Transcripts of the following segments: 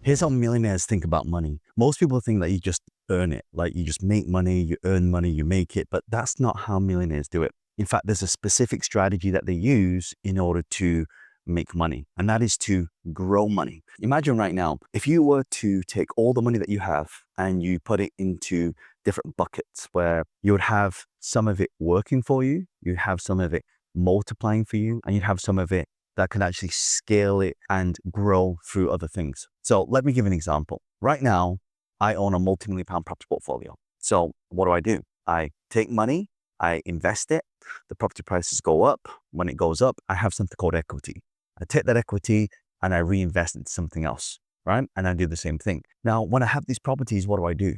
Here's how millionaires think about money. Most people think that you just earn it, like you just make money, you earn money, you make it, but that's not how millionaires do it. In fact, there's a specific strategy that they use in order to make money, and that is to grow money. Imagine right now, if you were to take all the money that you have and you put it into different buckets where you would have some of it working for you have some of it multiplying for you, and you'd have some of it that can actually scale it and grow through other things. So let me give an example. Right now, I own a multi-million pound property portfolio. So what do? I take money, I invest it, the property prices go up. When it goes up, I have something called equity. I take that equity and I reinvest into something else, right? And I do the same thing. Now, when I have these properties, what do?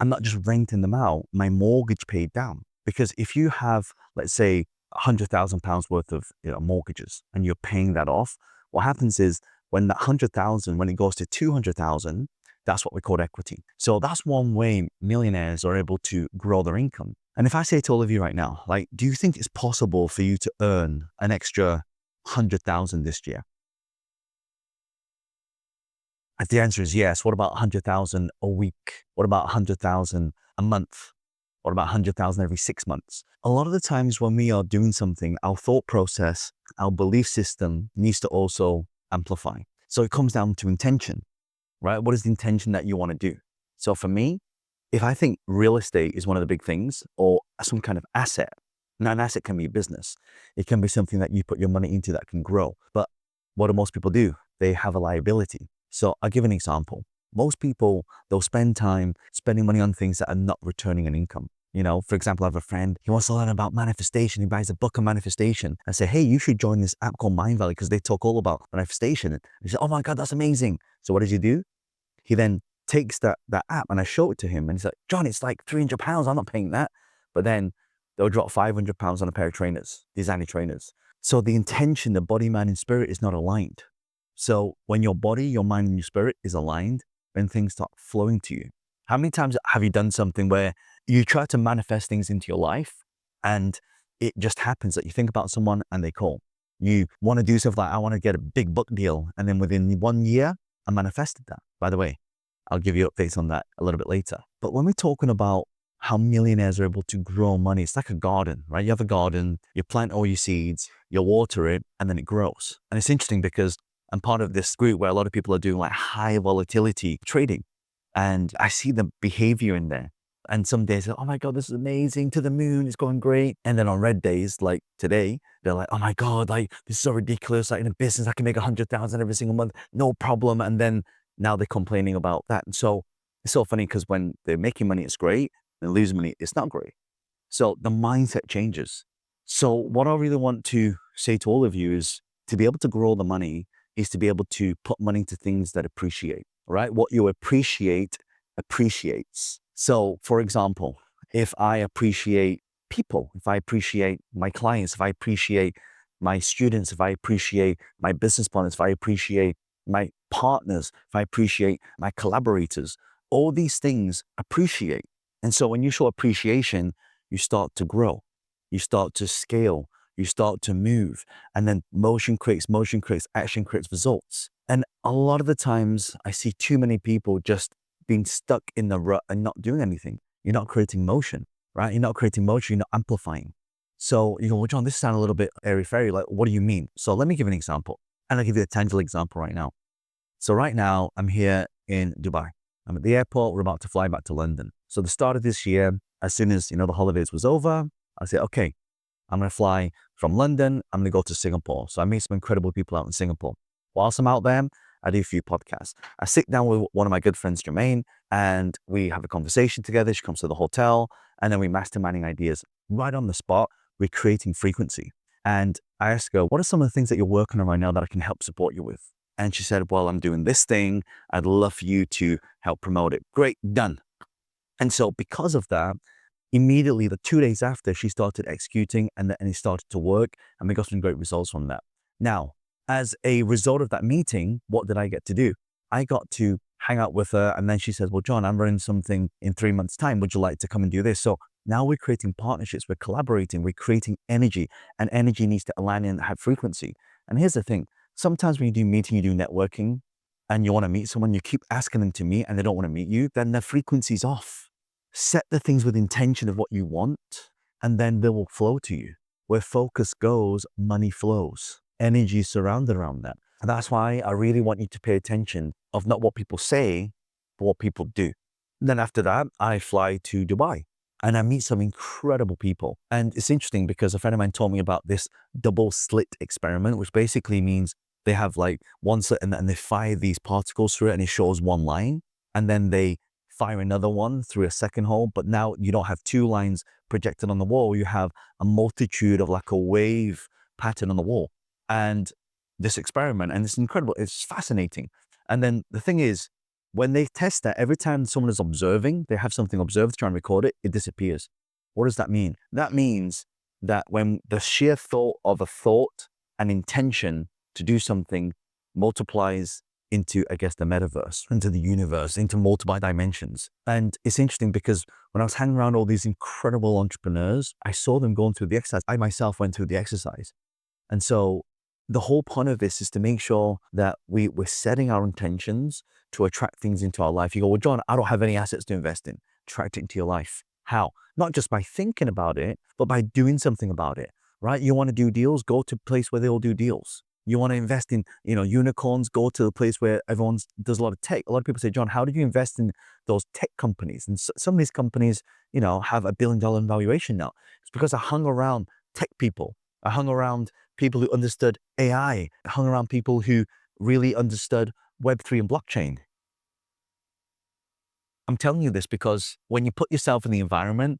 I'm not just renting them out, my mortgage paid down. Because if you have, let's say, £100,000 worth of mortgages and you're paying that off, what happens is when that 100,000, when it goes to 200,000, that's what we call equity. So that's one way millionaires are able to grow their income. And if I say to all of you right now, like, do you think it's possible for you to earn an extra 100,000 this year? If the answer is yes, what about 100,000 a week? What about 100,000 a month? What about 100,000 every 6 months? A lot of the times when we are doing something, our thought process, our belief system needs to also amplify. So it comes down to intention, right? What is the intention that you want to do? So for me, if I think real estate is one of the big things or some kind of asset, now an asset can be a business. It can be something that you put your money into that can grow. But what do most people do? They have a liability. So I'll give an example. Most people, they'll spend time spending money on things that are not returning an income. For example, I have a friend, he wants to learn about manifestation. He buys a book on manifestation. I say, hey, you should join this app called Mind Valley because they talk all about manifestation. And he said, oh my God, that's amazing. So what does he do? He then takes that app and I show it to him and he's like, John, it's like £300. I'm not paying that. But then they'll drop £500 on a pair of trainers, designer trainers. So the intention, the body, mind, and spirit is not aligned. So when your body, your mind, and your spirit is aligned, then things start flowing to you. How many times have you done something where you try to manifest things into your life and it just happens that you think about someone and they call? You want to do stuff like, I want to get a big book deal. And then within 1 year, I manifested that. By the way, I'll give you updates on that a little bit later. But when we're talking about how millionaires are able to grow money, it's like a garden, right? You have a garden, you plant all your seeds, you water it, and then it grows. And it's interesting because I'm part of this group where a lot of people are doing like high volatility trading. And I see the behavior in there. And some days, oh my God, this is amazing, to the moon, it's going great. And then on red days, like today, they're like, oh my God, like this is so ridiculous. Like in a business, I can make 100,000 every single month, no problem. And then now they're complaining about that. And so it's so funny because when they're making money, it's great. When they lose money, it's not great. So the mindset changes. So what I really want to say to all of you is to be able to grow the money is to be able to put money into things that appreciate, right? What you appreciate appreciates. So for example, if I appreciate people, if I appreciate my clients, if I appreciate my students, if I appreciate my business partners, if I appreciate my partners, if I appreciate my collaborators, all these things appreciate. And so when you show appreciation, you start to grow, you start to scale, you start to move, and then motion creates, action creates results. And a lot of the times I see too many people just being stuck in the rut and not doing anything. You're not creating motion, right? You're not creating motion, you're not amplifying. So you go, well, John, this sounds a little bit airy-fairy. Like, what do you mean? So let me give an example. And I'll give you a tangible example right now. So right now I'm here in Dubai. I'm at the airport. We're about to fly back to London. So the start of this year, as soon as, the holidays was over, I said, okay, I'm going to fly from London. I'm going to go to Singapore. So I meet some incredible people out in Singapore. Whilst I'm out there, I do a few podcasts. I sit down with one of my good friends, Jermaine, and we have a conversation together. She comes to the hotel and then we masterminding ideas right on the spot. We're creating frequency. And I asked her, what are some of the things that you're working on right now that I can help support you with? And she said, well, I'm doing this thing. I'd love for you to help promote it. Great, done. And so because of that, immediately the 2 days after, she started executing and it started to work. And we got some great results from that. Now, as a result of that meeting, what did I get to do? I got to hang out with her. And then she said, well, John, I'm running something in 3 months' time. Would you like to come and do this? So now we're creating partnerships. We're collaborating. We're creating energy. And energy needs to align and have frequency. And here's the thing. Sometimes when you do meeting, you do networking, and you want to meet someone, you keep asking them to meet and they don't want to meet you, then the frequency's off. Set the things with intention of what you want, and then they will flow to you. Where focus goes, money flows. Energy is surrounded around that. And that's why I really want you to pay attention of not what people say, but what people do. And then after that, I fly to Dubai and I meet some incredible people. And it's interesting because a friend of mine told me about this double slit experiment, which basically means they have like one slit and they fire these particles through it and it shows one line. And then they fire another one through a second hole. But now you don't have two lines projected on the wall. You have a multitude of like a wave pattern on the wall. And this experiment, and it's incredible, it's fascinating. And then the thing is, when they test that, every time someone is observing, they have something observed, try and record it, it disappears. What does that mean? That means that when the sheer thought of a thought and intention to do something multiplies into, I guess, the metaverse, into the universe, into multiple dimensions. And it's interesting because when I was hanging around all these incredible entrepreneurs, I saw them going through the exercise. I myself went through the exercise. And so the whole point of this is to make sure that we're setting our intentions to attract things into our life. You go, well, John, I don't have any assets to invest in. Attract it into your life. How? Not just by thinking about it, but by doing something about it, right? You want to do deals? Go to a place where they all do deals. You want to invest in, unicorns? Go to the place where everyone does a lot of tech. A lot of people say, John, how did you invest in those tech companies? And some of these companies, have $1 billion valuation now. It's because I hung around tech people. I hung around people who understood AI. I hung around people who really understood Web3 and blockchain. I'm telling you this because when you put yourself in the environment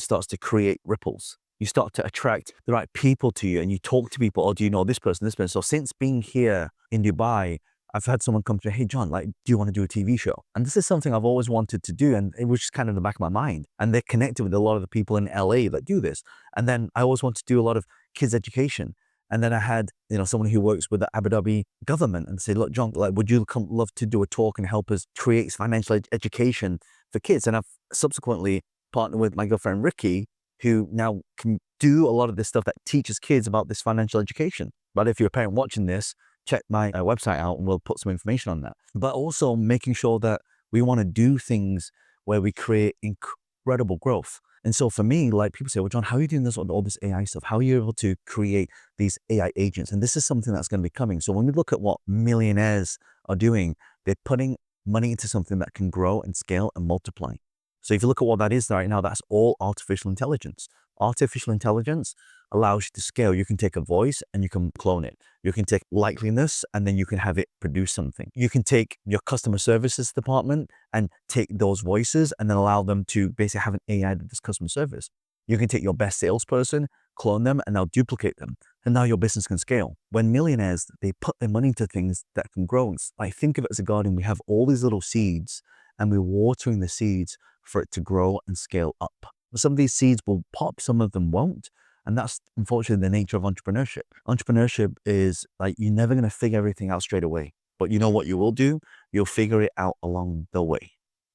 starts to create ripples. You start to attract the right people to you and you talk to people. Oh, do you know this person, this person? So since being here in Dubai, I've had someone come to me, hey, John, do you want to do a TV show? And this is something I've always wanted to do. And it was just kind of in the back of my mind. And they're connected with a lot of the people in LA that do this. And then I always wanted to do a lot of kids education. And then I had, someone who works with the Abu Dhabi government and say, look, John, would you love to do a talk and help us create financial education for kids? And I've subsequently partnered with my girlfriend, Ricky, who now can do a lot of this stuff that teaches kids about this financial education. But if you're a parent watching this, check my website out and we'll put some information on that. But also making sure that we want to do things where we create incredible growth. And so for me, people say, well, John, how are you doing this on all this AI stuff? How are you able to create these AI agents? And this is something that's going to be coming. So when we look at what millionaires are doing, they're putting money into something that can grow and scale and multiply. So if you look at what that is right now, that's all artificial intelligence. Artificial intelligence allows you to scale. You can take a voice and you can clone it. You can take likeliness and then you can have it produce something. You can take your customer services department and take those voices and then allow them to basically have an AI that does customer service. You can take your best salesperson, clone them, and now duplicate them. And now your business can scale. When millionaires, they put their money into things that can grow. I think of it as a garden. We have all these little seeds and we're watering the seeds for it to grow and scale up. Some of these seeds will pop, some of them won't. And that's unfortunately the nature of entrepreneurship. Entrepreneurship is you're never going to figure everything out straight away. But you know what you will do? You'll figure it out along the way.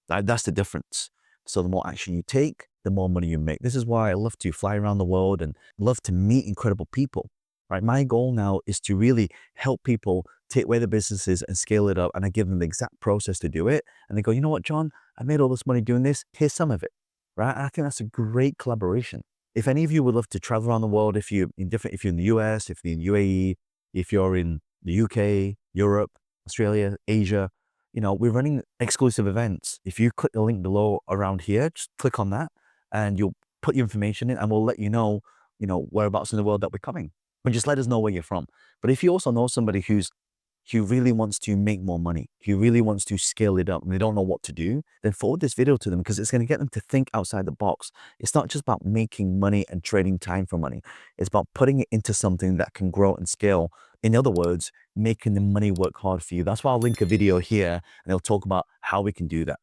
That's the difference. So the more action you take, the more money you make. This is why I love to fly around the world and love to meet incredible people. Right? My goal now is to really help people take away their businesses and scale it up. And I give them the exact process to do it. And they go, you know what, John, I made all this money doing this. Here's some of it. Right? And I think that's a great collaboration. If any of you would love to travel around the world, if you're in the US, if you're in UAE, if you're in the UK, Europe, Australia, Asia, we're running exclusive events. If you click the link below around here, just click on that and you'll put your information in and we'll let you know, whereabouts in the world that we're coming. But just let us know where you're from. But if you also know somebody who really wants to make more money, who really wants to scale it up and they don't know what to do, then forward this video to them because it's going to get them to think outside the box. It's not just about making money and trading time for money. It's about putting it into something that can grow and scale. In other words, making the money work hard for you. That's why I'll link a video here and it'll talk about how we can do that.